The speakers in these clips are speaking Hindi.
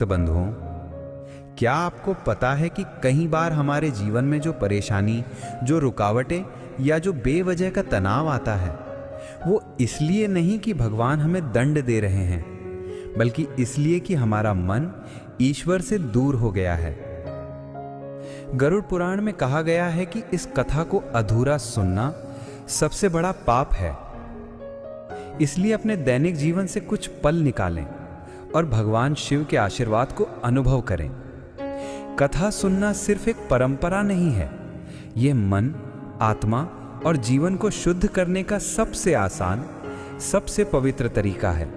तो बंधुओं, क्या आपको पता है कि कई बार हमारे जीवन में जो परेशानी, जो रुकावटें या जो बेवजह का तनाव आता है, वो इसलिए नहीं कि भगवान हमें दंड दे रहे हैं, बल्कि इसलिए कि हमारा मन ईश्वर से दूर हो गया है। गरुड़ पुराण में कहा गया है कि इस कथा को अधूरा सुनना सबसे बड़ा पाप है। इसलिए अपने दैनिक जीवन से कुछ पल निकालें और भगवान शिव के आशीर्वाद को अनुभव करें। कथा सुनना सिर्फ एक परंपरा नहीं है, यह मन, आत्मा और जीवन को शुद्ध करने का सबसे आसान, सबसे पवित्र तरीका है।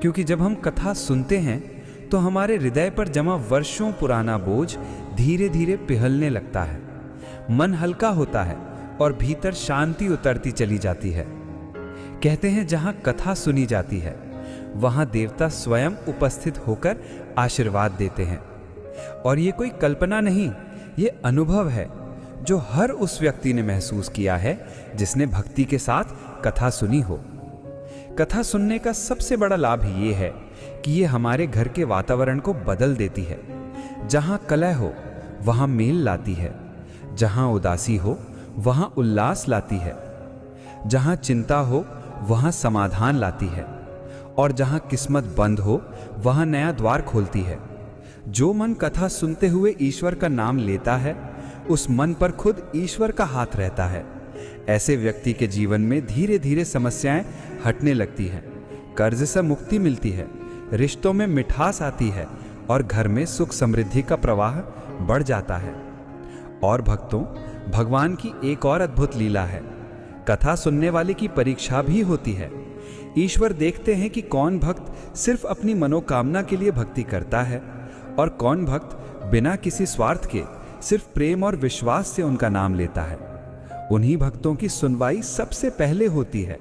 क्योंकि जब हम कथा सुनते हैं तो हमारे हृदय पर जमा वर्षों पुराना बोझ धीरे धीरे पिघलने लगता है, मन हल्का होता है और भीतर शांति उतरती चली जाती है। कहते हैं जहां कथा सुनी जाती है वहां देवता स्वयं उपस्थित होकर आशीर्वाद देते हैं। और ये कोई कल्पना नहीं, ये अनुभव है जो हर उस व्यक्ति ने महसूस किया है जिसने भक्ति के साथ कथा सुनी हो। कथा सुनने का सबसे बड़ा लाभ ये है कि ये हमारे घर के वातावरण को बदल देती है। जहां कलह हो वहां मेल लाती है, जहां उदासी हो वहां उल्लास लाती है, जहां चिंता हो वहां समाधान लाती है, और जहां किस्मत बंद हो वहां नया द्वार खोलती है। जो मन कथा सुनते हुए ईश्वर का नाम लेता है, उस मन पर खुद ईश्वर का हाथ रहता है। ऐसे व्यक्ति के जीवन में धीरे धीरे समस्याएं हटने लगती हैं, कर्ज से मुक्ति मिलती है, रिश्तों में मिठास आती है और घर में सुख समृद्धि का प्रवाह बढ़ जाता है। और भक्तों, भगवान की एक और अद्भुत लीला है। कथा सुनने वाले की परीक्षा भी होती है। ईश्वर देखते हैं कि कौन भक्त सिर्फ अपनी मनोकामना के लिए भक्ति करता है और कौन भक्त बिना किसी स्वार्थ के सिर्फ प्रेम और विश्वास से उनका नाम लेता है। उन्हीं भक्तों की सुनवाई सबसे पहले होती है।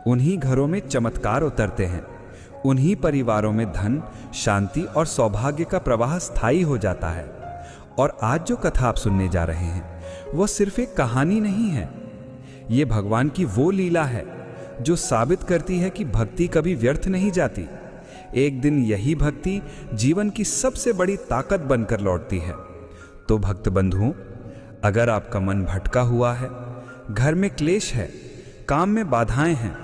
उन्हीं घरों में चमत्कार उतरते हैं। उन्हीं परिवारों में धन, शांति और सौभाग्य का प्रवाह स्थायी हो जाता है। और आज जो कथा आप सुनने जा रहे हैं वो सिर्फ एक कहानी नहीं है, ये भगवान की वो लीला है जो साबित करती है कि भक्ति कभी व्यर्थ नहीं जाती। एक दिन यही भक्ति जीवन की सबसे बड़ी ताकत बनकर लौटती है। तो भक्त बंधुओं, अगर आपका मन भटका हुआ है, घर में क्लेश है, काम में बाधाएं हैं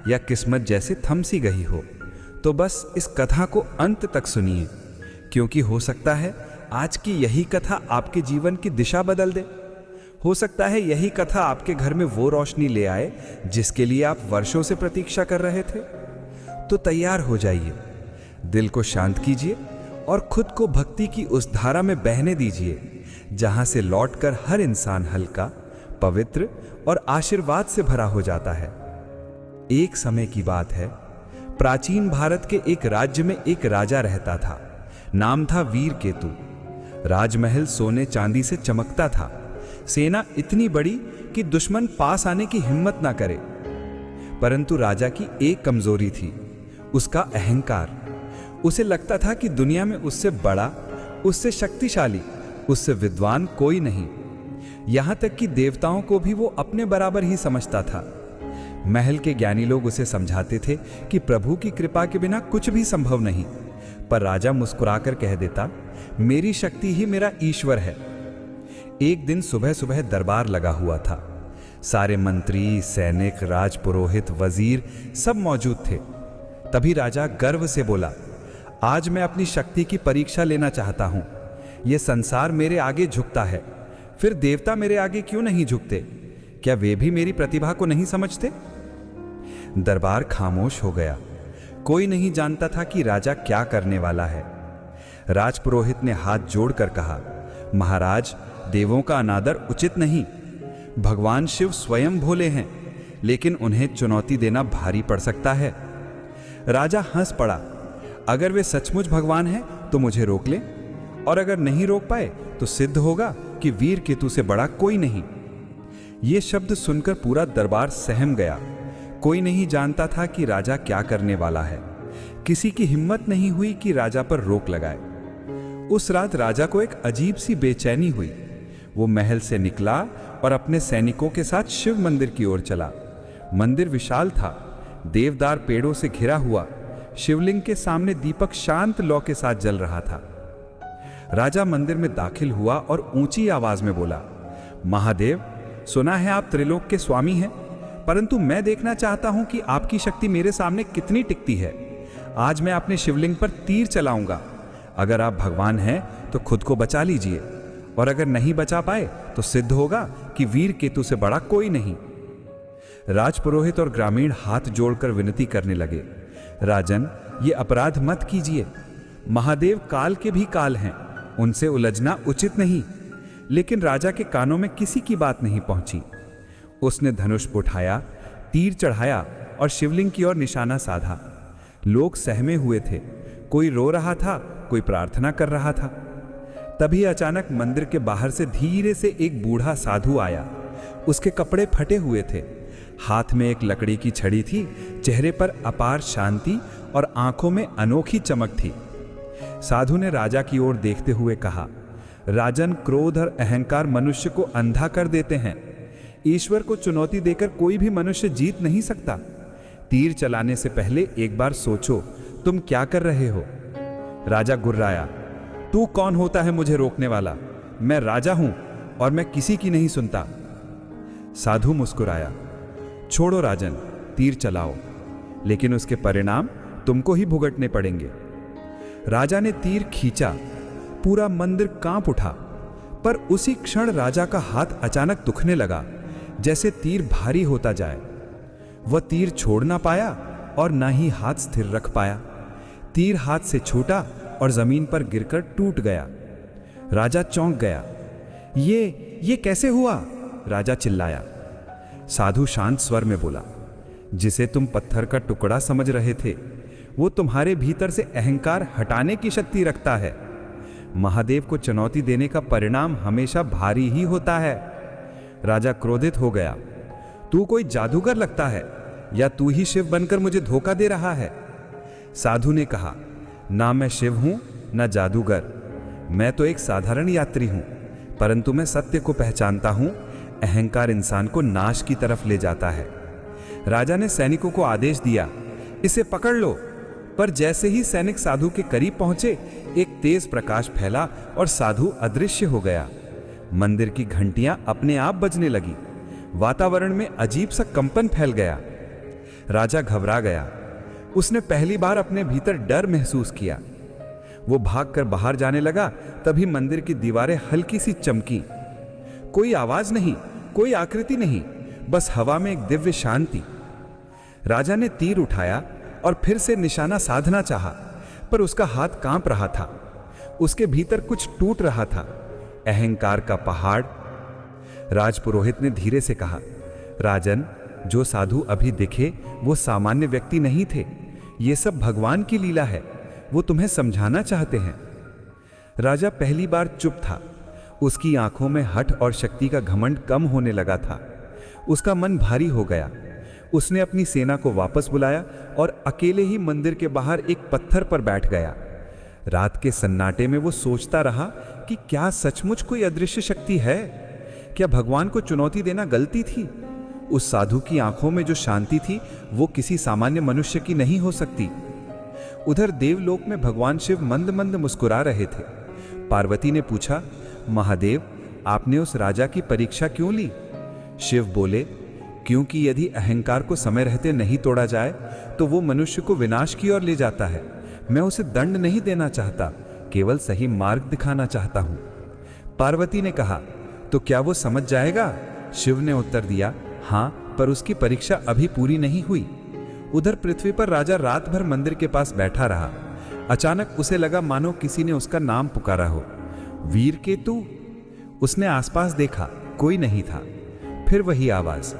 या किस्मत जैसे थम सी गई हो, तो बस इस कथा को अंत तक सुनिए, क्योंकि हो सकता है आज की यही कथा आपके जीवन की दिशा बदल दे। हो सकता है यही कथा आपके घर में वो रोशनी ले आए जिसके लिए आप वर्षों से प्रतीक्षा कर रहे थे। तो तैयार हो जाइए, दिल को शांत कीजिए और खुद को भक्ति की उस धारा में बहने दीजिए जहां से लौटकर हर इंसान हल्का, पवित्र और आशीर्वाद से भरा हो जाता है। एक समय की बात है, प्राचीन भारत के एक राज्य में एक राजा रहता था। नाम था वीर केतु। राजमहल सोने चांदी से चमकता था। सेना इतनी बड़ी कि दुश्मन पास आने की हिम्मत ना करे। परंतु राजा की एक कमजोरी थी, उसका अहंकार। उसे लगता था कि दुनिया में उससे बड़ा, उससे शक्तिशाली, उससे विद्वान कोई नहीं। यहां तक कि देवताओं को भी वो अपने बराबर ही समझता था। महल के ज्ञानी लोग उसे समझाते थे कि प्रभु की कृपा के बिना कुछ भी संभव नहीं, पर राजा मुस्कुराकर कह देता, मेरी शक्ति ही मेरा ईश्वर है। एक दिन सुबह सुबह दरबार लगा हुआ था। सारे मंत्री, सैनिक, राजपुरोहित, वजीर सब मौजूद थे। तभी राजा गर्व से बोला, आज मैं अपनी शक्ति की परीक्षा लेना चाहता हूं। यह संसार मेरे आगे झुकता है, फिर देवता मेरे आगे क्यों नहीं झुकते? क्या वे भी मेरी प्रतिभा को नहीं समझते? दरबार खामोश हो गया। कोई नहीं जानता था कि राजा क्या करने वाला है। राजपुरोहित ने हाथ जोड़कर कहा, महाराज, देवों का अनादर उचित नहीं। भगवान शिव स्वयं भोले हैं, लेकिन उन्हें चुनौती देना भारी पड़ सकता है। राजा हंस पड़ा, अगर वे सचमुच भगवान हैं तो मुझे रोक लें, और अगर नहीं रोक पाए तो सिद्ध होगा कि वीर केतु से बड़ा कोई नहीं। ये शब्द सुनकर पूरा दरबार सहम गया। कोई नहीं जानता था कि राजा क्या करने वाला है। किसी की हिम्मत नहीं हुई कि राजा पर रोक लगाए। उस रात राजा को एक अजीब सी बेचैनी हुई। वो महल से निकला और अपने सैनिकों के साथ शिव मंदिर की ओर चला। मंदिर विशाल था, देवदार पेड़ों से घिरा हुआ, शिवलिंग के सामने दीपक शांत लौ के साथ जल रहा था। राजा मंदिर में दाखिल हुआ और ऊंची आवाज में बोला, महादेव, सुना है आप त्रिलोक के स्वामी हैं, परंतु मैं देखना चाहता हूं कि आपकी शक्ति मेरे सामने कितनी टिकती है। आज मैं अपने शिवलिंग पर तीर चलाऊंगा। अगर आप भगवान हैं तो खुद को बचा लीजिए, और अगर नहीं बचा पाए तो सिद्ध होगा कि वीर केतु से बड़ा कोई नहीं। राजपुरोहित और ग्रामीण हाथ जोड़कर विनती करने लगे, राजन, ये अपराध मत कीजिए। महादेव काल के भी काल हैं, उनसे उलझना उचित नहीं। लेकिन राजा के कानों में किसी की बात नहीं पहुंची। उसने धनुष उठाया, तीर चढ़ाया और शिवलिंग की ओर निशाना साधा। लोग सहमे हुए थे, कोई रो रहा था, कोई प्रार्थना कर रहा था। तभी अचानक मंदिर के बाहर से धीरे से एक बूढ़ा साधु आया। उसके कपड़े फटे हुए थे, हाथ में एक लकड़ी की छड़ी थी, चेहरे पर अपार शांति और आंखों में अनोखी चमक थी। साधु ने राजा की ओर देखते हुए कहा, राजन, क्रोध और अहंकार मनुष्य को अंधा कर देते हैं। ईश्वर को चुनौती देकर कोई भी मनुष्य जीत नहीं सकता। तीर चलाने से पहले एक बार सोचो, तुम क्या कर रहे हो। राजा गुर्राया, तू कौन होता है मुझे रोकने वाला? मैं राजा हूं और मैं किसी की नहीं सुनता। साधु मुस्कुराया, छोड़ो राजन, तीर चलाओ, लेकिन उसके परिणाम तुमको ही भुगतने पड़ेंगे। राजा ने तीर खींचा, पूरा मंदिर कांप उठा, पर उसी क्षण राजा का हाथ अचानक दुखने लगा, जैसे तीर भारी होता जाए। वह तीर छोड़ ना पाया और ना ही हाथ स्थिर रख पाया। तीर हाथ से छूटा और जमीन पर गिरकर टूट गया। राजा चौंक गया। ये कैसे हुआ? राजा चिल्लाया। साधु शांत स्वर में बोला, जिसे तुम पत्थर का टुकड़ा समझ रहे थे, वो तुम्हारे भीतर से अहंकार हटाने की शक्ति रखता है। महादेव को चुनौती देने का परिणाम हमेशा भारी ही होता है। राजा क्रोधित हो गया, तू कोई जादूगर लगता है या तू ही शिव बनकर मुझे धोखा दे रहा है? साधु ने कहा, ना मैं शिव हूं ना जादूगर, मैं तो एक साधारण यात्री हूं, परंतु मैं सत्य को पहचानता हूं। अहंकार इंसान को नाश की तरफ ले जाता है। राजा ने सैनिकों को आदेश दिया, इसे पकड़ लो। पर जैसे ही सैनिक साधु के करीब पहुंचे, एक तेज प्रकाश फैला और साधु अदृश्य हो गया। मंदिर की घंटियां अपने आप बजने लगी। वातावरण में अजीब सा कंपन फैल गया। राजा घबरा गया। उसने पहली बार अपने भीतर डर महसूस किया। वो भागकर बाहर जाने लगा। तभी मंदिर की दीवारें हल्की सी चमकी। कोई आवाज नहीं, कोई आकृति नहीं, बस हवा में एक दिव्य शांति। राजा ने तीर उठाया और फिर से निशाना साधना चाहा, पर उसका हाथ कांप रहा था। उसके भीतर कुछ टूट रहा था, अहंकार का पहाड़। राजपुरोहित ने धीरे से कहा, राजन, जो साधु अभी दिखे वो सामान्य व्यक्ति नहीं थे। ये सब भगवान की लीला है, वो तुम्हें समझाना चाहते हैं। राजा पहली बार चुप था। उसकी आंखों में हठ और शक्ति का घमंड कम होने लगा था। उसका मन भारी हो गया। उसने अपनी सेना को वापस बुलाया और अकेले ही मंदिर के बाहर एक पत्थर पर बैठ गया। रात के सन्नाटे में वो सोचता रहा कि क्या सचमुच कोई अदृश्य शक्ति है? क्या भगवान को चुनौती देना गलती थी? उस साधु की आंखों में जो शांति थी वो किसी सामान्य मनुष्य की नहीं हो सकती। उधर देवलोक में भगवान शिव मंद मंद मुस्कुरा रहे थे। पार्वती ने पूछा, महादेव, आपने उस राजा की परीक्षा क्यों ली? शिव बोले, क्योंकि यदि अहंकार को समय रहते नहीं तोड़ा जाए तो वो मनुष्य को विनाश की ओर ले जाता है। मैं उसे दंड नहीं देना चाहता, केवल सही मार्ग दिखाना चाहता हूं। पार्वती ने कहा, तो क्या वो समझ जाएगा? शिव ने उत्तर दिया, हां, पर उसकी परीक्षा अभी पूरी नहीं हुई। उधर पृथ्वी पर राजा रात भर मंदिर के पास बैठा रहा। अचानक उसे लगा मानो किसी ने उसका नाम पुकारा हो। वीर केतु। उसने आसपास देखा, कोई नहीं था। फिर वही आवाज,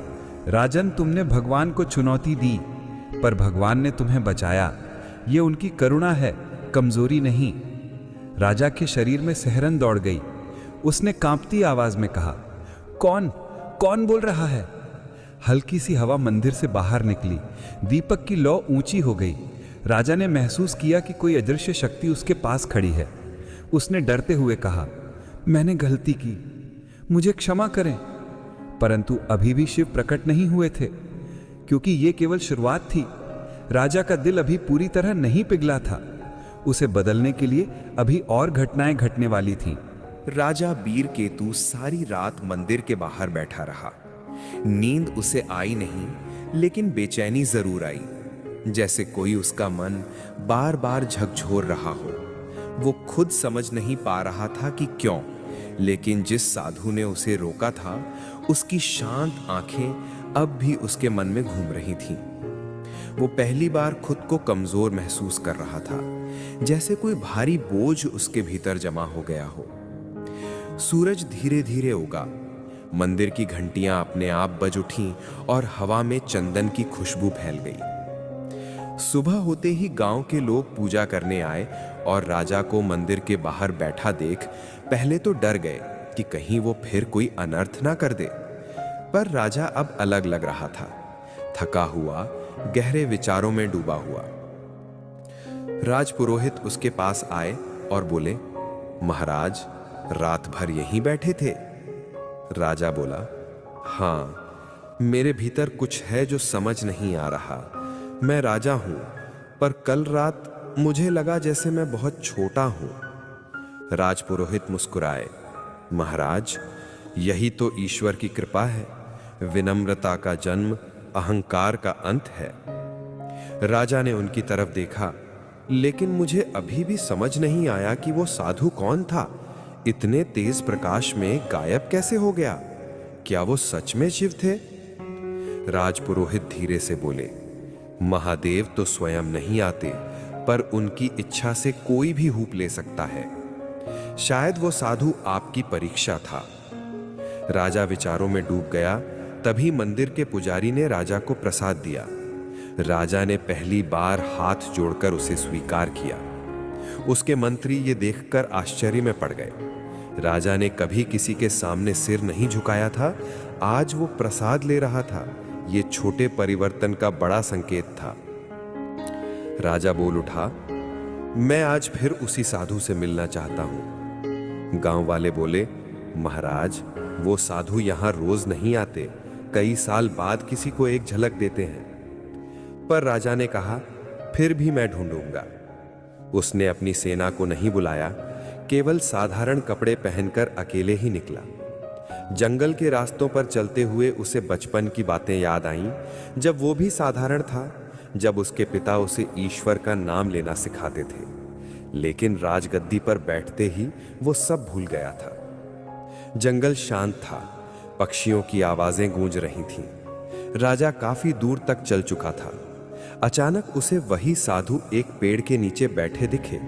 राजन, तुमने भगवान को चुनौती दी, पर भगवान ने तुम्हें बचाया। ये उनकी करुणा है, कमजोरी नहीं। राजा के शरीर में सिहरन दौड़ गई। उसने कांपती आवाज में कहा, कौन कौन बोल रहा है? हल्की सी हवा मंदिर से बाहर निकली। दीपक की लौ ऊंची हो गई। राजा ने महसूस किया कि कोई अदृश्य शक्ति उसके पास खड़ी है। उसने डरते हुए कहा, मैंने गलती की, मुझे क्षमा करें। परंतु अभी भी शिव प्रकट नहीं हुए थे, क्योंकि यह केवल शुरुआत थी। राजा का दिल अभी पूरी तरह नहीं पिघला था। उसे बदलने के लिए अभी और घटनाएं घटने वाली थीं। राजा बीरकेतु सारी रात मंदिर के बाहर बैठा रहा। नींद उसे आई नहीं, लेकिन बेचैनी जरूर आई, जैसे कोई उसका मन बार बार झकझोर रहा हो। वो खुद समझ नहीं पा रहा था कि क्यों, लेकिन जिस साधु ने उसे रोका था, उसकी शांत आंखें अब भी उसके मन में घूम रही थीं। वो पहली बार खुद को कमजोर महसूस कर रहा था, जैसे कोई भारी बोझ उसके भीतर जमा हो गया हो। सूरज धीरे धीरे उगा, मंदिर की घंटियां अपने आप बज उठीं और हवा में चंदन की खुशबू फैल गई। सुबह होते ही गांव के लोग पूजा करने आए और राजा को मंदिर के बाहर बैठा देख पहले तो डर गए कि कहीं वो फिर कोई अनर्थ ना कर दे। पर राजा अब अलग लग रहा था, थका हुआ, गहरे विचारों में डूबा हुआ। राजपुरोहित उसके पास आए और बोले, महाराज, रात भर यहीं बैठे थे? राजा बोला, हाँ, मेरे भीतर कुछ है जो समझ नहीं आ रहा। मैं राजा हूं, पर कल रात मुझे लगा जैसे मैं बहुत छोटा हूं। राजपुरोहित मुस्कुराए, महाराज, यही तो ईश्वर की कृपा है। विनम्रता का जन्म अहंकार का अंत है। राजा ने उनकी तरफ देखा, लेकिन मुझे अभी भी समझ नहीं आया कि वो साधु कौन था। इतने तेज प्रकाश में गायब कैसे हो गया? क्या वो सच में शिव थे? राजपुरोहित धीरे से बोले, महादेव तो स्वयं नहीं आते, पर उनकी इच्छा से कोई भी रूप ले सकता है। शायद वो साधु आपकी परीक्षा था। राजा विचारों में डूब गया। तभी मंदिर के पुजारी ने राजा को प्रसाद दिया। राजा ने पहली बार हाथ जोड़कर उसे स्वीकार किया। उसके मंत्री ये देखकर आश्चर्य में पड़ गए। राजा ने कभी किसी के सामने सिर नहीं झुकाया था, आज वो प्रसाद ले रहा था। ये छोटे परिवर्तन का बड़ा संकेत था। राजा बोल उठा, मैं आज फिर उसी साधु से मिलना चाहता हूं। गांव वाले बोले, महाराज, वो साधु यहां रोज नहीं आते, कई साल बाद किसी को एक झलक देते हैं। पर राजा ने कहा, फिर भी मैं ढूंढूंगा। उसने अपनी सेना को नहीं बुलाया, केवल साधारण कपड़े पहनकर अकेले ही निकला। जंगल के रास्तों पर चलते हुए उसे बचपन की बातें याद आईं, जब वो भी साधारण था, जब उसके पिता उसे ईश्वर का नाम लेना सिखाते थे। लेकिन राजगद्दी पर बैठते ही वो सब भूल गया था। जंगल शांत था, पक्षियों की आवाजें गूंज रही थीं। राजा काफी दूर तक चल चुका था। अचानक उसे वही साधु एक पेड़ के नीचे बैठे दिखे।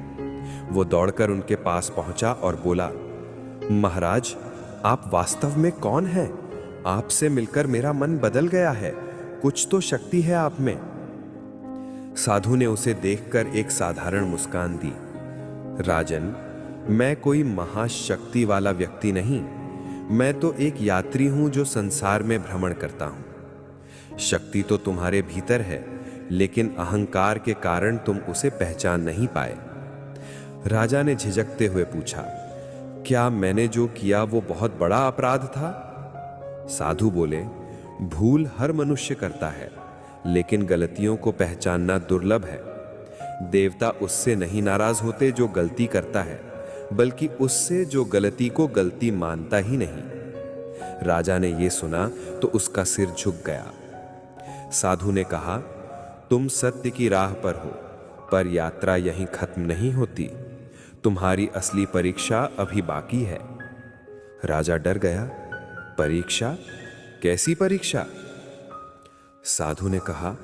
वो दौड़कर उनके पास पहुंचा और बोला, महाराज, आप वास्तव में कौन हैं? आपसे मिलकर मेरा मन बदल गया है। कुछ तो शक्ति है आप में। साधु ने उसे देखकर एक साधारण मुस्कान दी। राजन, मैं कोई महाशक्ति वाला व्यक्ति नहीं, मैं तो एक यात्री हूं जो संसार में भ्रमण करता हूं। शक्ति तो तुम्हारे भीतर है, लेकिन अहंकार के कारण तुम उसे पहचान नहीं पाए। राजा ने झिझकते हुए पूछा, क्या मैंने जो किया वो बहुत बड़ा अपराध था? साधु बोले, भूल हर मनुष्य करता है, लेकिन गलतियों को पहचानना दुर्लभ है। देवता उससे नहीं नाराज होते जो गलती करता है, बल्कि उससे जो गलती को गलती मानता ही नहीं। राजा ने यह सुना तो उसका सिर झुक गया। साधु ने कहा, तुम सत्य की राह पर हो, पर यात्रा यहीं खत्म नहीं होती। तुम्हारी असली परीक्षा अभी बाकी है। राजा डर गया। परीक्षा? कैसी परीक्षा? साधु ने कहा,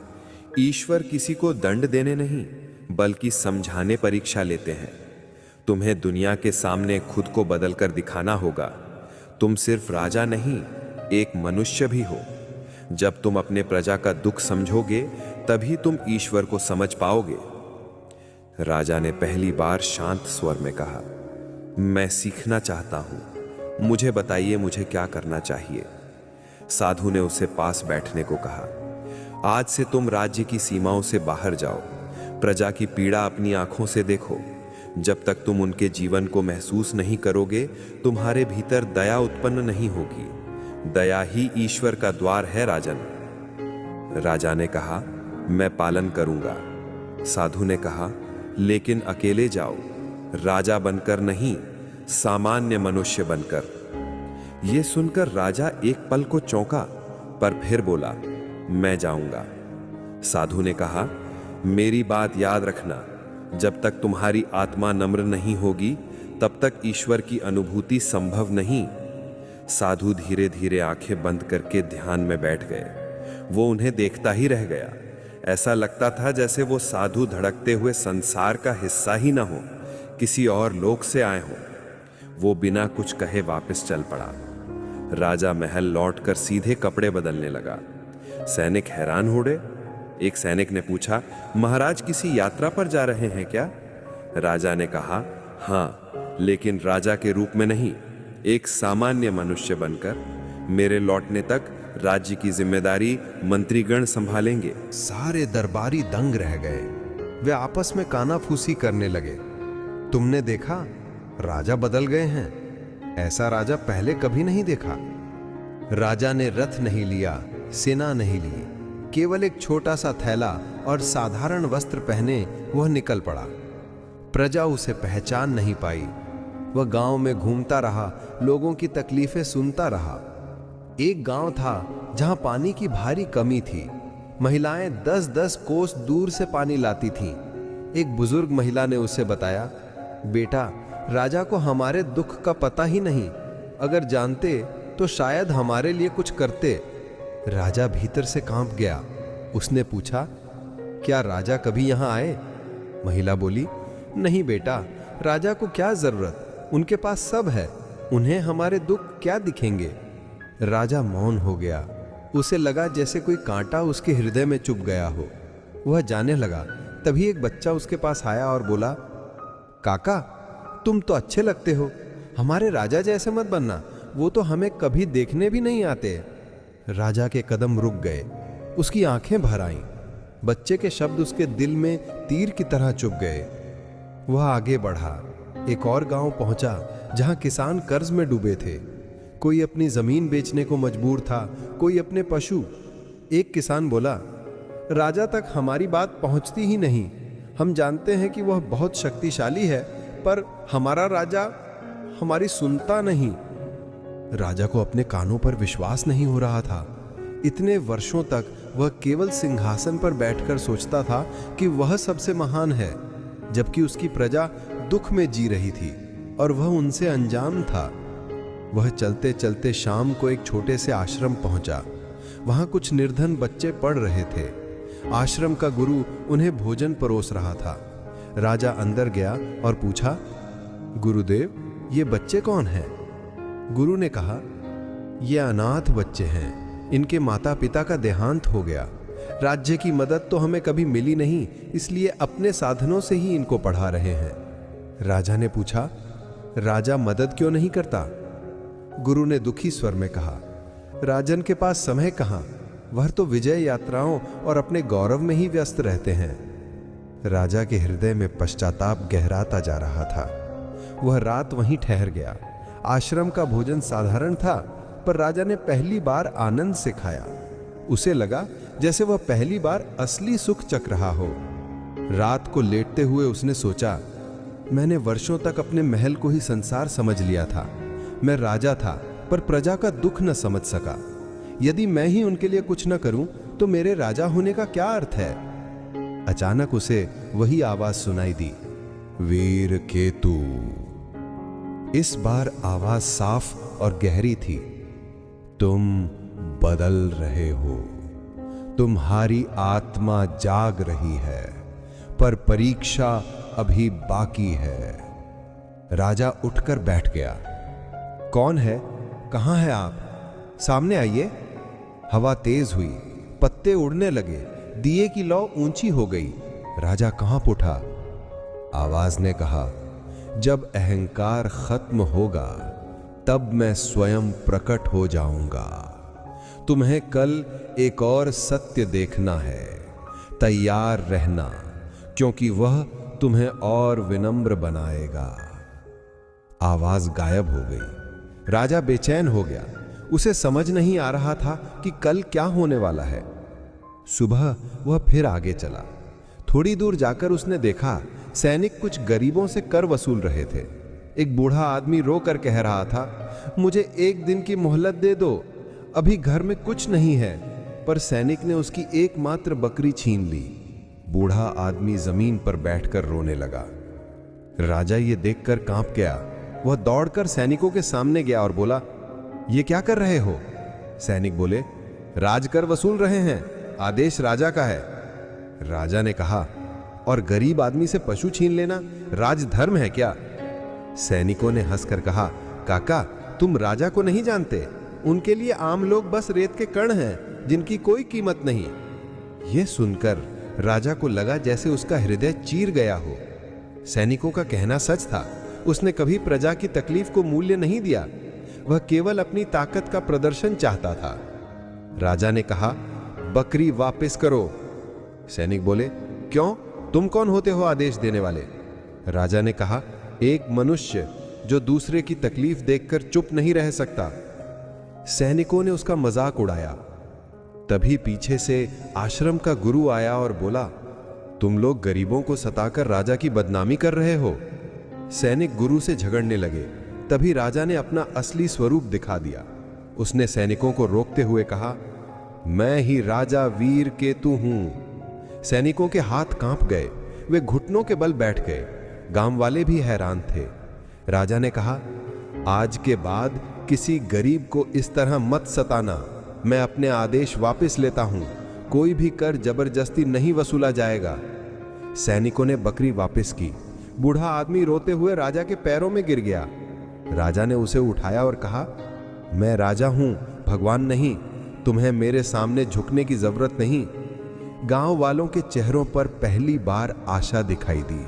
ईश्वर किसी को दंड देने नहीं, बल्कि समझाने परीक्षा लेते हैं। तुम्हें दुनिया के सामने खुद को बदलकर दिखाना होगा। तुम सिर्फ राजा नहीं, एक मनुष्य भी हो। जब तुम अपने प्रजा का दुख समझोगे, तभी तुम ईश्वर को समझ पाओगे। राजा ने पहली बार शांत स्वर में कहा, मैं सीखना चाहता हूं, मुझे बताइए मुझे क्या करना चाहिए। साधु ने उसे पास बैठने को कहा, आज से तुम राज्य की सीमाओं से बाहर जाओ, प्रजा की पीड़ा अपनी आंखों से देखो। जब तक तुम उनके जीवन को महसूस नहीं करोगे, तुम्हारे भीतर दया उत्पन्न नहीं होगी। दया ही ईश्वर का द्वार है राजन। राजा ने कहा, मैं पालन करूंगा। साधु ने कहा, लेकिन अकेले जाओ, राजा बनकर नहीं, सामान्य मनुष्य बनकर। यह सुनकर राजा एक पल को चौंका, पर फिर बोला, मैं जाऊंगा। साधु ने कहा, मेरी बात याद रखना, जब तक तुम्हारी आत्मा नम्र नहीं होगी तब तक ईश्वर की अनुभूति संभव नहीं। साधु धीरे धीरे आंखें बंद करके ध्यान में बैठ गए। वो उन्हें देखता ही रह गया। ऐसा लगता था जैसे वो साधु धड़कते हुए संसार का हिस्सा ही ना हो, किसी और लोक से आए हों। वो बिना कुछ कहे वापस चल पड़ा। राजा महल लौटकर सीधे कपड़े बदलने लगा। सैनिक हैरान हो गए। एक सैनिक ने पूछा, महाराज किसी यात्रा पर जा रहे हैं क्या? राजा ने कहा, हाँ, लेकिन राजा के रूप में नहीं, एक सामान्य मनुष्य बनकर। मेरे लौटने तक राज्य की जिम्मेदारी मंत्रीगण संभालेंगे। सारे दरबारी दंग रह गए। वे आपस में कानाफूसी करने लगे। तुमने देखा, राजा बदल गए हैं। ऐसा राजा पहले कभी नहीं देखा। राजा ने रथ नहीं लिया, सेना नहीं ली, केवल एक छोटा सा थैला और साधारण वस्त्र पहने वह निकल पड़ा। प्रजा उसे पहचान नहीं पाई। वह गांव में घूमता रहा, लोगों की तकलीफें सुनता रहा। एक गांव था जहां पानी की भारी कमी थी। महिलाएं 10-10 कोस दूर से पानी लाती थीं। एक बुजुर्ग महिला ने उसे बताया, बेटा, राजा को हमारे दुख का पता ही नहीं। अगर जानते तो शायद हमारे लिए कुछ करते। राजा भीतर से कांप गया। उसने पूछा, क्या राजा कभी यहां आए? महिला बोली, नहीं बेटा, राजा को क्या जरूरत, उनके पास सब है, उन्हें हमारे दुख क्या दिखेंगे। राजा मौन हो गया। उसे लगा जैसे कोई कांटा उसके हृदय में चुभ गया हो। वह जाने लगा। तभी एक बच्चा उसके पास आया और बोला, काका, तुम तो अच्छे लगते हो, हमारे राजा जैसे मत बनना, वो तो हमें कभी देखने भी नहीं आते। राजा के कदम रुक गए। उसकी आंखें भर आईं। बच्चे के शब्द उसके दिल में तीर की तरह चुभ गए। वह आगे बढ़ा। एक और गांव पहुंचा जहां किसान कर्ज में डूबे थे। कोई अपनी जमीन बेचने को मजबूर था, कोई अपने पशु। एक किसान बोला, राजा तक हमारी बात पहुंचती ही नहीं। हम जानते हैं कि वह बहुत शक्तिशाली है, पर हमारा राजा हमारी सुनता नहीं। राजा को अपने कानों पर विश्वास नहीं हो रहा था। इतने वर्षों तक वह केवल सिंहासन पर बैठकर सोचता था कि वह सबसे महान है, जबकि उसकी प्रजा दुख में जी रही थी और वह उनसे अनजान था। वह चलते चलते शाम को एक छोटे से आश्रम पहुंचा। वहां कुछ निर्धन बच्चे पढ़ रहे थे। आश्रम का गुरु उन्हें भोजन परोस रहा था। राजा अंदर गया और पूछा, गुरुदेव, ये बच्चे कौन हैं? गुरु ने कहा, ये अनाथ बच्चे हैं, इनके माता पिता का देहांत हो गया। राज्य की मदद तो हमें कभी मिली नहीं, इसलिए अपने साधनों से ही इनको पढ़ा रहे हैं। राजा ने पूछा, राजा मदद क्यों नहीं करता? गुरु ने दुखी स्वर में कहा, राजन के पास समय कहां, वह तो विजय यात्राओं और अपने गौरव में ही व्यस्त रहते हैं। राजा के हृदय में पश्चाताप गहराता जा रहा था। वह रात वहीं ठहर गया। आश्रम का भोजन साधारण था, पर राजा ने पहली बार आनंद से खाया। उसे लगा जैसे वह पहली बार असली सुख चख रहा हो। रात को लेटते हुए उसने सोचा, मैंने वर्षों तक अपने महल को ही संसार समझ लिया था। मैं राजा था, पर प्रजा का दुख न समझ सका। यदि मैं ही उनके लिए कुछ न करूं, तो मेरे राजा होने का क्या अर्थ है? अचानक उसे वही आवाज सुनाई दी, वीर केतु। इस बार आवाज साफ और गहरी थी। तुम बदल रहे हो, तुम्हारी आत्मा जाग रही है, पर परीक्षा अभी बाकी है। राजा उठकर बैठ गया। कौन है? कहां है आप? सामने आइए। हवा तेज हुई, पत्ते उड़ने लगे, दिए की लौ ऊंची हो गई। राजा कांप उठा। आवाज ने कहा, जब अहंकार खत्म होगा तब मैं स्वयं प्रकट हो जाऊंगा। तुम्हें कल एक और सत्य देखना है। तैयार रहना, क्योंकि वह तुम्हें और विनम्र बनाएगा। आवाज गायब हो गई। राजा बेचैन हो गया। उसे समझ नहीं आ रहा था कि कल क्या होने वाला है। सुबह वह फिर आगे चला। थोड़ी दूर जाकर उसने देखा सैनिक कुछ गरीबों से कर वसूल रहे थे। एक बूढ़ा आदमी रोकर कह रहा था, मुझे 1 दिन की मोहलत दे दो, अभी घर में कुछ नहीं है। पर सैनिक ने उसकी एकमात्र बकरी छीन ली। बूढ़ा आदमी जमीन पर बैठकर रोने लगा। राजा ये देखकर कांप गया। वह दौड़कर सैनिकों के सामने गया और बोला, ये क्या कर रहे हो? सैनिक बोले, राजकर वसूल रहे हैं, आदेश राजा का है। राजा ने कहा, और गरीब आदमी से पशु छीन लेना राजधर्म है क्या? सैनिकों ने हंसकर कहा, काका तुम राजा को नहीं जानते, उनके लिए आम लोग बस रेत के कण हैं जिनकी कोई कीमत नहीं। यह सुनकर राजा को लगा जैसे उसका हृदय चीर गया हो। सैनिकों का कहना सच था। उसने कभी प्रजा की तकलीफ को मूल्य नहीं दिया। वह केवल अपनी ताकत का प्रदर्शन चाहता था। राजा ने कहा, बकरी वापस करो। सैनिक बोले, क्यों? तुम कौन होते हो आदेश देने वाले? राजा ने कहा, एक मनुष्य जो दूसरे की तकलीफ देखकर चुप नहीं रह सकता। सैनिकों ने उसका मजाक उड़ाया। तभी पीछे से आश्रम का गुरु आया और बोला, तुम लोग गरीबों को सताकर राजा की बदनामी कर रहे हो। सैनिक गुरु से झगड़ने लगे। तभी राजा ने अपना असली स्वरूप दिखा दिया। उसने सैनिकों को रोकते हुए कहा, मैं ही राजा वीर केतु हूं। सैनिकों के हाथ कांप गए। वे घुटनों के बल बैठ गए। गांव वाले भी हैरान थे। राजा ने कहा, आज के बाद किसी गरीब को इस तरह मत सताना। मैं अपने आदेश वापस लेता हूं। कोई भी कर जबरदस्ती नहीं वसूला जाएगा। सैनिकों ने बकरी वापस की। बूढ़ा आदमी रोते हुए राजा के पैरों में गिर गया। राजा ने उसे उठाया और कहा, मैं राजा हूं, भगवान नहीं। तुम्हें मेरे सामने झुकने की जरूरत नहीं। गांव वालों के चेहरों पर पहली बार आशा दिखाई दी।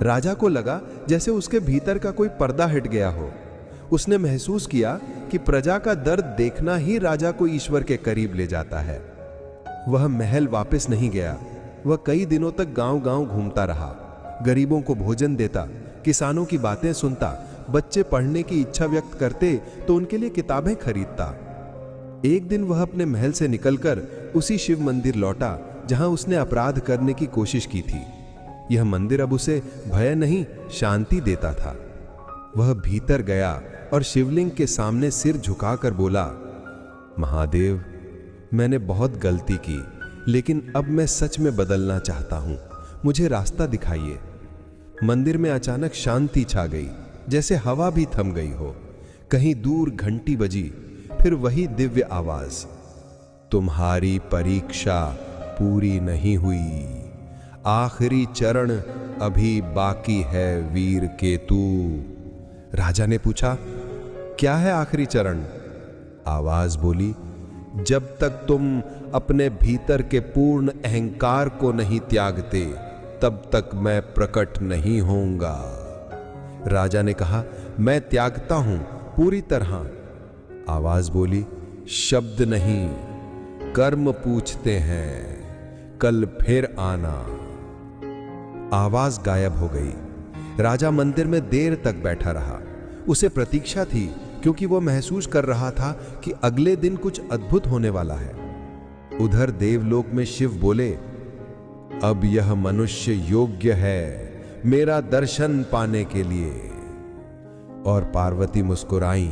राजा को लगा जैसे उसके भीतर का कोई पर्दा हट गया हो। उसने महसूस किया कि प्रजा का दर्द देखना ही राजा को ईश्वर के करीब ले जाता है। वह महल वापस नहीं गया। वह कई दिनों तक गांव-गांव घूमता रहा। गरीबों को भोजन देता, किसानों की बातें सुनता, बच्चे पढ़ने की इच्छा व्यक्त करते तो उनके लिए किताबें खरीदता। एक दिन वह अपने महल से निकलकर उसी शिव मंदिर लौटा जहां उसने अपराध करने की कोशिश की थी। यह मंदिर अब उसे भय नहीं, शांति देता था। वह भीतर गया और शिवलिंग के सामने सिर झुकाकर बोला, महादेव, मैंने बहुत गलती की, लेकिन अब मैं सच में बदलना चाहता हूं। मुझे रास्ता दिखाइए। मंदिर में अचानक शांति छा गई, जैसे हवा भी थम गई हो। कहीं दूर घंटी बजी, फिर वही दिव्य आवाज, तुम्हारी परीक्षा पूरी नहीं हुई, आखिरी चरण अभी बाकी है वीर केतु। राजा ने पूछा, क्या है आखिरी चरण? आवाज बोली, जब तक तुम अपने भीतर के पूर्ण अहंकार को नहीं त्यागते, तब तक मैं प्रकट नहीं होऊंगा। राजा ने कहा, मैं त्यागता हूं पूरी तरह। आवाज बोली, शब्द नहीं, कर्म पूछते हैं, कल फिर आना। आवाज गायब हो गई। राजा मंदिर में देर तक बैठा रहा। उसे प्रतीक्षा थी, क्योंकि वह महसूस कर रहा था कि अगले दिन कुछ अद्भुत होने वाला है। उधर देवलोक में शिव बोले, अब यह मनुष्य योग्य है मेरा दर्शन पाने के लिए। और पार्वती मुस्कुराई,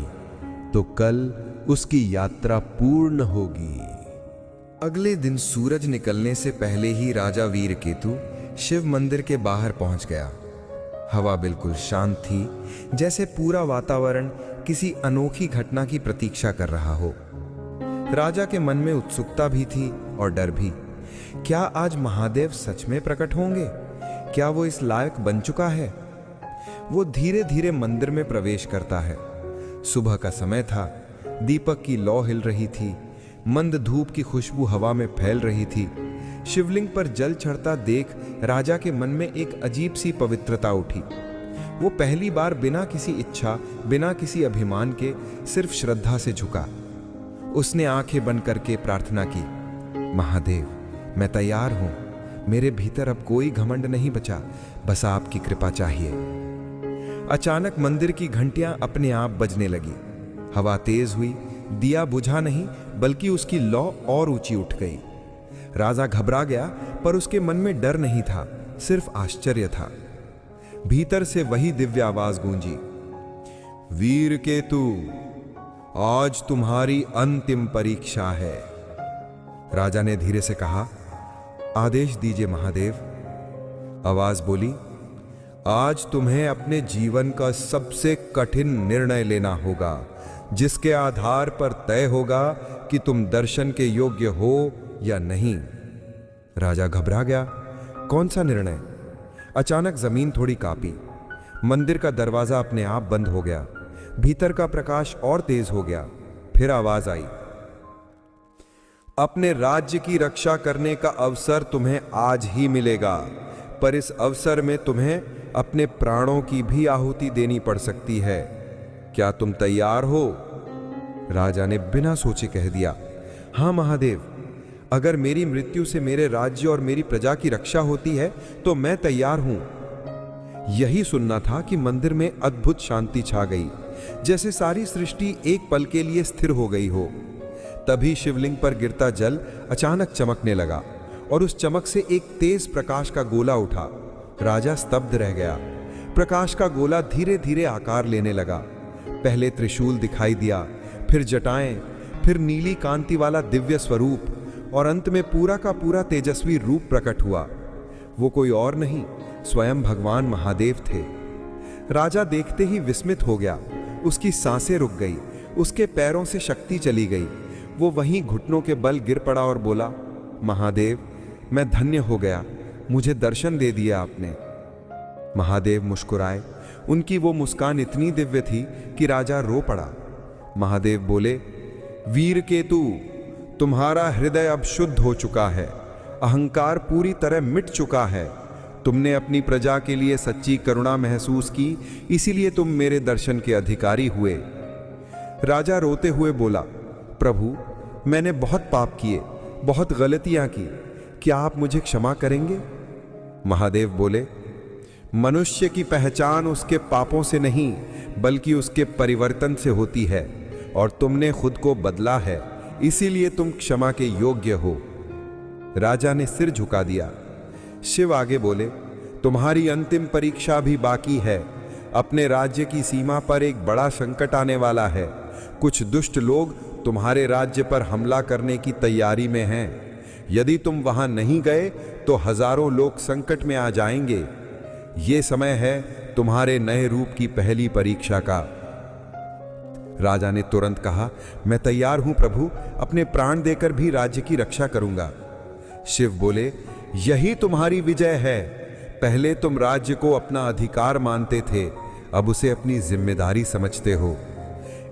तो कल उसकी यात्रा पूर्ण होगी। अगले दिन सूरज निकलने से पहले ही राजा वीर केतु शिव मंदिर के बाहर पहुंच गया। हवा बिल्कुल शांत थी, जैसे पूरा वातावरण किसी अनोखी घटना की प्रतीक्षा कर रहा हो। राजा के मन में उत्सुकता भी थी और डर भी। क्या आज महादेव सच में प्रकट होंगे? क्या वो इस लायक बन चुका है? वो धीरे धीरे मंदिर में प्रवेश करता है। सुबह का समय था। दीपक की लौ हिल रही थी। मंद धूप की खुशबू हवा में फैल रही थी। शिवलिंग पर जल चढ़ता देख राजा के मन में एक अजीब सी पवित्रता उठी। वो पहली बार बिना किसी इच्छा, बिना किसी अभिमान के सिर्फ श्रद्धा से झुका। उसने आंखें बंद करके प्रार्थना की, महादेव, मैं तैयार हूं। मेरे भीतर अब कोई घमंड नहीं बचा, बस आपकी कृपा चाहिए। अचानक मंदिर की घंटियां अपने आप बजने लगी। हवा तेज हुई। दिया बुझा नहीं, बल्कि उसकी लौ और ऊंची उठ गई। राजा घबरा गया, पर उसके मन में डर नहीं था, सिर्फ आश्चर्य था। भीतर से वही दिव्य आवाज गूंजी, वीर केतु, आज तुम्हारी अंतिम परीक्षा है। राजा ने धीरे से कहा, आदेश दीजिए महादेव। आवाज बोली, आज तुम्हें अपने जीवन का सबसे कठिन निर्णय लेना होगा, जिसके आधार पर तय होगा कि तुम दर्शन के योग्य हो या नहीं। राजा घबरा गया, कौन सा निर्णय? अचानक जमीन थोड़ी कांपी, मंदिर का दरवाजा अपने आप बंद हो गया, भीतर का प्रकाश और तेज हो गया। फिर आवाज आई, अपने राज्य की रक्षा करने का अवसर तुम्हें आज ही मिलेगा, पर इस अवसर में तुम्हें अपने प्राणों की भी आहुति देनी पड़ सकती है। क्या तुम तैयार हो? राजा ने बिना सोचे कह दिया, हां महादेव, अगर मेरी मृत्यु से मेरे राज्य और मेरी प्रजा की रक्षा होती है तो मैं तैयार हूं। यही सुनना था कि मंदिर में अद्भुत शांति छा गई, जैसे सारी सृष्टि एक पल के लिए स्थिर हो गई हो। तभी शिवलिंग पर गिरता जल अचानक चमकने लगा और उस चमक से एक तेज प्रकाश का गोला उठा। राजा स्तब्ध रह गया। प्रकाश का गोला धीरे धीरे आकार लेने लगा। पहले त्रिशूल दिखाई दिया, फिर जटाएं, फिर नीली कांति वाला दिव्य स्वरूप और अंत में पूरा का पूरा तेजस्वी रूप प्रकट हुआ। वो कोई और नहीं, स्वयं भगवान महादेव थे। राजा देखते ही विस्मित हो गया, उसकी सांसें रुक गई, उसके पैरों से शक्ति चली गई। वो वहीं घुटनों के बल गिर पड़ा और बोला, महादेव, मैं धन्य हो गया, मुझे दर्शन दे दिया आपने। महादेव मुस्कुराए। उनकी वो मुस्कान इतनी दिव्य थी कि राजा रो पड़ा। महादेव बोले, वीर केतु, तुम्हारा हृदय अब शुद्ध हो चुका है, अहंकार पूरी तरह मिट चुका है। तुमने अपनी प्रजा के लिए सच्ची करुणा महसूस की, इसीलिए तुम मेरे दर्शन के अधिकारी हुए। राजा रोते हुए बोला, प्रभु, मैंने बहुत पाप किए, बहुत गलतियां की, क्या आप मुझे क्षमा करेंगे? महादेव बोले, मनुष्य की पहचान उसके पापों से नहीं बल्कि उसके परिवर्तन से होती है, और तुमने खुद को बदला है, इसीलिए तुम क्षमा के योग्य हो। राजा ने सिर झुका दिया। शिव आगे बोले, तुम्हारी अंतिम परीक्षा भी बाकी है। अपने राज्य की सीमा पर एक बड़ा संकट आने वाला है। कुछ दुष्ट लोग तुम्हारे राज्य पर हमला करने की तैयारी में हैं। यदि तुम वहां नहीं गए तो हजारों लोग संकट में आ जाएंगे। ये समय है तुम्हारे नए रूप की पहली परीक्षा का। राजा ने तुरंत कहा, मैं तैयार हूं प्रभु, अपने प्राण देकर भी राज्य की रक्षा करूंगा। शिव बोले, यही तुम्हारी विजय है। पहले तुम राज्य को अपना अधिकार मानते थे, अब उसे अपनी जिम्मेदारी समझते हो।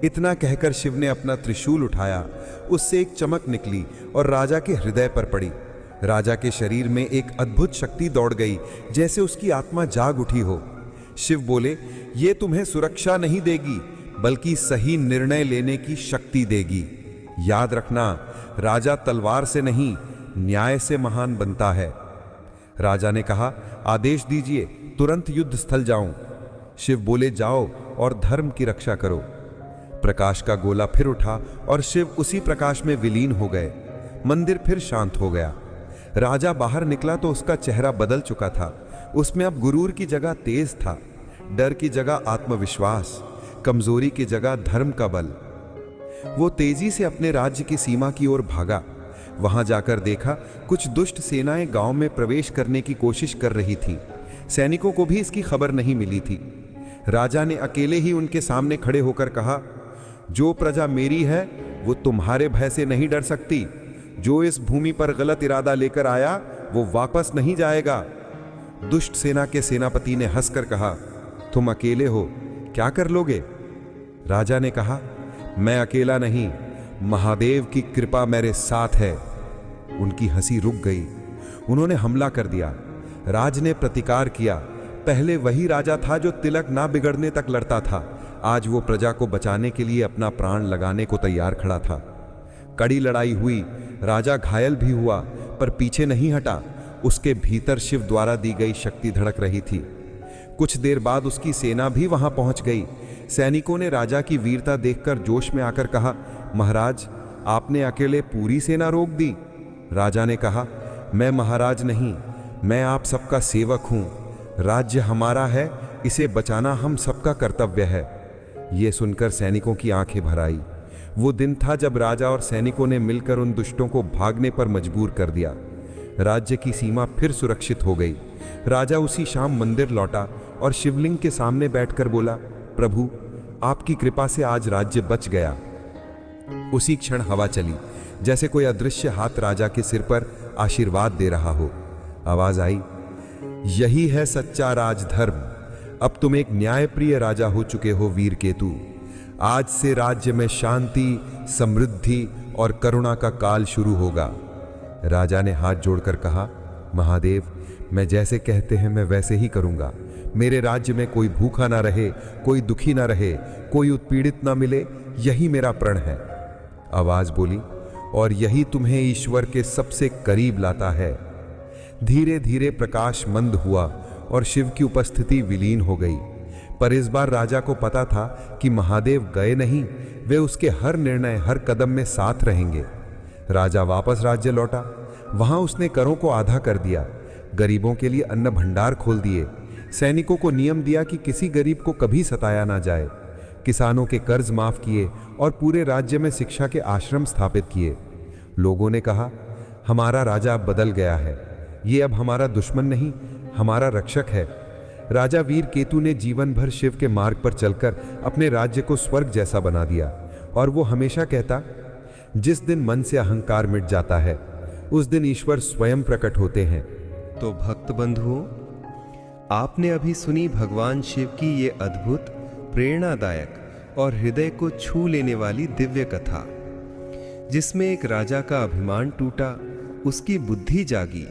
इतना कहकर शिव ने अपना त्रिशूल उठाया, उससे एक चमक निकली और राजा के हृदय पर पड़ी। राजा के शरीर में एक अद्भुत शक्ति दौड़ गई, जैसे उसकी आत्मा जाग उठी हो। शिव बोले, ये तुम्हें सुरक्षा नहीं देगी बल्कि सही निर्णय लेने की शक्ति देगी। याद रखना, राजा तलवार से नहीं, न्याय से महान बनता है। राजा ने कहा, आदेश दीजिए, तुरंत युद्ध स्थल जाऊं। शिव बोले, जाओ और धर्म की रक्षा करो। प्रकाश का गोला फिर उठा और शिव उसी प्रकाश में विलीन हो गए। मंदिर फिर शांत हो गया। राजा बाहर निकला तो उसका चेहरा बदल चुका था। उसमें अब गुरूर की जगह तेज था, डर की जगह आत्मविश्वास, कमजोरी की जगह धर्म का बल। वो तेजी से अपने राज्य की सीमा की ओर भागा। वहां जाकर देखा, कुछ दुष्ट सेनाएं गांव में प्रवेश करने की कोशिश कर रही थी। सैनिकों को भी इसकी खबर नहीं मिली थी। राजा ने अकेले ही उनके सामने खड़े होकर कहा, जो प्रजा मेरी है वो तुम्हारे भय से नहीं डर सकती। जो इस भूमि पर गलत इरादा लेकर आया वो वापस नहीं जाएगा। दुष्ट सेना के सेनापति ने हंसकर कहा, तुम अकेले हो, क्या कर लोगे? राजा ने कहा, मैं अकेला नहीं, महादेव की कृपा मेरे साथ है। उनकी हंसी रुक गई। उन्होंने हमला कर दिया। राज ने प्रतिकार किया। पहले वही राजा था जो तिलक ना बिगड़ने तक लड़ता था, आज वो प्रजा को बचाने के लिए अपना प्राण लगाने को तैयार खड़ा था। कड़ी लड़ाई हुई, राजा घायल भी हुआ पर पीछे नहीं हटा। उसके भीतर शिव द्वारा दी गई शक्ति धड़क रही थी। कुछ देर बाद उसकी सेना भी वहां पहुंच गई। सैनिकों ने राजा की वीरता देखकर जोश में आकर कहा, महाराज, आपने अकेले पूरी सेना रोक दी। राजा ने कहा, मैं महाराज नहीं, मैं आप सबका सेवक हूं। राज्य हमारा है, इसे बचाना हम सबका कर्तव्य है। ये सुनकर सैनिकों की आंखें भर आई। वो दिन था जब राजा और सैनिकों ने मिलकर उन दुष्टों को भागने पर मजबूर कर दिया। राज्य की सीमा फिर सुरक्षित हो गई। राजा उसी शाम मंदिर लौटा और शिवलिंग के सामने बैठकर बोला, प्रभु, आपकी कृपा से आज राज्य बच गया। उसी क्षण हवा चली, जैसे कोई अदृश्य हाथ राजा के सिर पर आशीर्वाद दे रहा हो। आवाज आई, यही है सच्चा राजधर्म। अब तुम एक न्यायप्रिय राजा हो चुके हो वीर केतु। आज से राज्य में शांति, समृद्धि और करुणा का काल शुरू होगा। राजा ने हाथ जोड़कर कहा, महादेव, मैं जैसे कहते हैं मैं वैसे ही करूंगा। मेरे राज्य में कोई भूखा ना रहे, कोई दुखी ना रहे, कोई उत्पीड़ित ना मिले, यही मेरा प्रण है। आवाज बोली, और यही तुम्हें ईश्वर के सबसे करीब लाता है। धीरे धीरे प्रकाश मंद हुआ और शिव की उपस्थिति विलीन हो गई। पर इस बार राजा को पता था कि महादेव गए नहीं, वे उसके हर निर्णय, हर कदम में साथ रहेंगे। राजा वापस राज्य लौटा। वहां उसने करों को आधा कर दिया, गरीबों के लिए अन्न भंडार खोल दिए, सैनिकों को नियम दिया कि किसी गरीब को कभी सताया ना जाए, किसानों के कर्ज माफ किए और पूरे राज्य में शिक्षा के आश्रम स्थापित किए। लोगों ने कहा, हमारा राजा अब बदल गया है, ये अब हमारा दुश्मन नहीं, हमारा रक्षक है। राजा वीर केतु ने जीवन भर शिव के मार्ग पर चलकर अपने राज्य को स्वर्ग जैसा बना दिया। और वो हमेशा कहता, जिस दिन मन से अहंकार मिट जाता है, उस दिन ईश्वर स्वयं प्रकट होते हैं। तो भक्त बंधुओं, आपने अभी सुनी भगवान शिव की ये अद्भुत, प्रेरणादायक और हृदय को छू लेने वाली दिव्य कथा, जिसमें एक राजा का अभिमान टूटा, उसकी बुद्धि जागी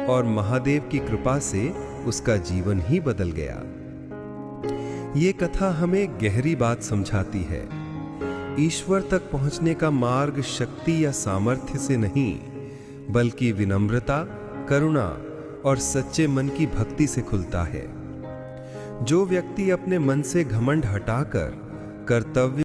और महादेव की कृपा से उसका जीवन ही बदल गया। ये कथा हमें गहरी बात समझाती है। ईश्वर तक पहुंचने का मार्ग शक्ति या सामर्थ्य से नहीं, बल्कि विनम्रता, करुणा और सच्चे मन की भक्ति से खुलता है। जो व्यक्ति अपने मन से घमंड हटाकर कर्तव्य